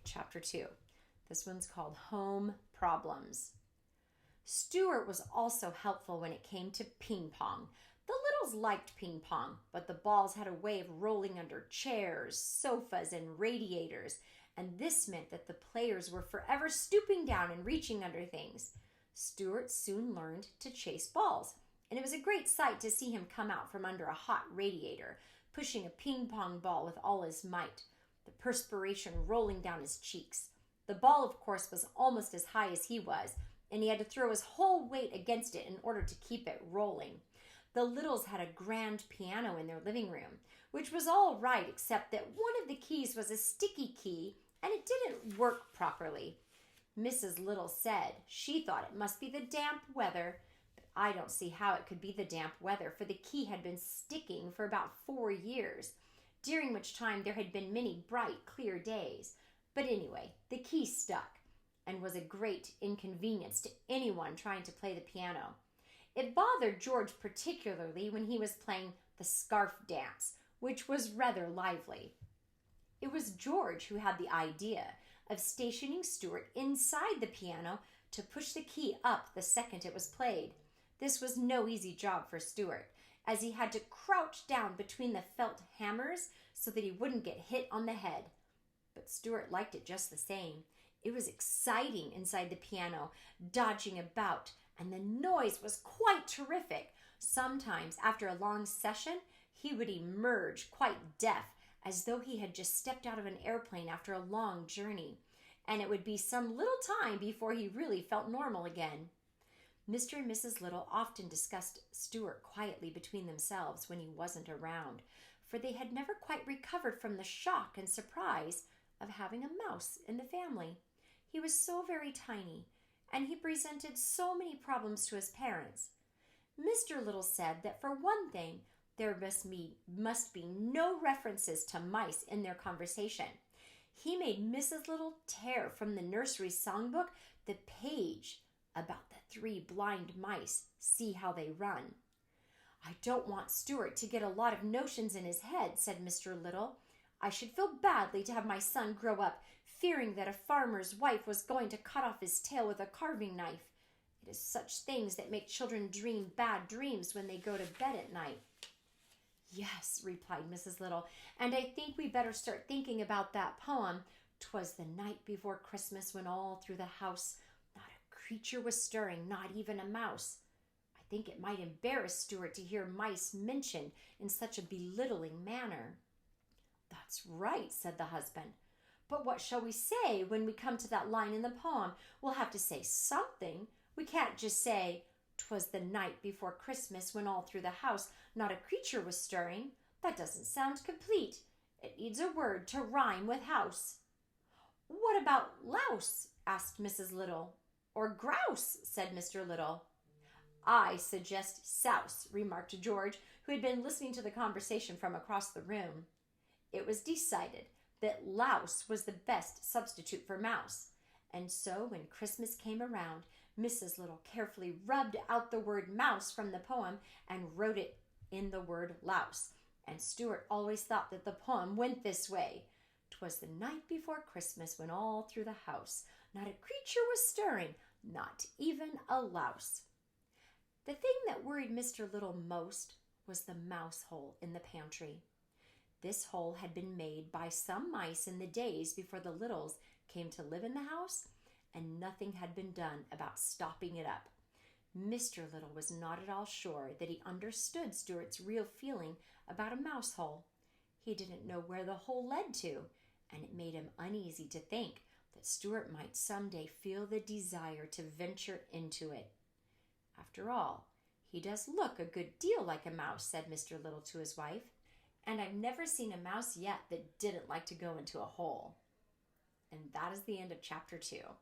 chapter 2. This one's called Home Problems. Stuart was also helpful when it came to ping pong. The Littles liked ping pong, but the balls had a way of rolling under chairs, sofas, and radiators, and this meant that the players were forever stooping down and reaching under things. Stuart soon learned to chase balls, and it was a great sight to see him come out from under a hot radiator, pushing a ping pong ball with all his might, the perspiration rolling down his cheeks. The ball, of course, was almost as high as he was, and he had to throw his whole weight against it in order to keep it rolling. The Littles had a grand piano in their living room, which was all right except that one of the keys was a sticky key and it didn't work properly. Mrs. Little said she thought it must be the damp weather, but I don't see how it could be the damp weather, for the key had been sticking for about 4 years, during which time there had been many bright, clear days. But anyway, the key stuck and was a great inconvenience to anyone trying to play the piano. It bothered George particularly when he was playing the scarf dance, which was rather lively. It was George who had the idea of stationing Stuart inside the piano to push the key up the second it was played. This was no easy job for Stuart, as he had to crouch down between the felt hammers so that he wouldn't get hit on the head. But Stuart liked it just the same. It was exciting inside the piano, dodging about, and the noise was quite terrific. Sometimes, after a long session, he would emerge quite deaf, as though he had just stepped out of an airplane after a long journey, and it would be some little time before he really felt normal again. Mr. and Mrs. Little often discussed Stuart quietly between themselves when he wasn't around, for they had never quite recovered from the shock and surprise of having a mouse in the family. He was so very tiny, and he presented so many problems to his parents. Mr. Little said that for one thing, there must be no references to mice in their conversation. He made Mrs. Little tear from the nursery songbook the page about the 3 blind mice. See how they run. I don't want Stuart to get a lot of notions in his head, said Mr. Little. I should feel badly to have my son grow up fearing that a farmer's wife was going to cut off his tail with a carving knife. It is such things that make children dream bad dreams when they go to bed at night. Yes, replied Mrs. Little, and I think we better start thinking about that poem. 'Twas the night before Christmas when all through the house not a creature was stirring, not even a mouse. I think it might embarrass Stuart to hear mice mentioned in such a belittling manner. That's right, said the husband. But what shall we say when we come to that line in the poem? We'll have to say something. We can't just say, 'Twas the night before Christmas when all through the house not a creature was stirring. That doesn't sound complete. It needs a word to rhyme with house. What about louse? Asked Mrs. Little. Or grouse, said Mr. Little. I suggest souse, remarked George, who had been listening to the conversation from across the room. It was decided that louse was the best substitute for mouse, and so when Christmas came around, Mrs. Little carefully rubbed out the word mouse from the poem and wrote it in the word louse, and Stuart always thought that the poem went this way. 'Twas the night before Christmas when all through the house not a creature was stirring, not even a louse. The thing that worried Mr. Little most was the mouse hole in the pantry. This hole had been made by some mice in the days before the Littles came to live in the house, and nothing had been done about stopping it up. Mr. Little was not at all sure that he understood Stuart's real feeling about a mouse hole. He didn't know where the hole led to, and it made him uneasy to think that Stuart might someday feel the desire to venture into it. After all, he does look a good deal like a mouse, said Mr. Little to his wife, and I've never seen a mouse yet that didn't like to go into a hole. And that is the end of chapter 2.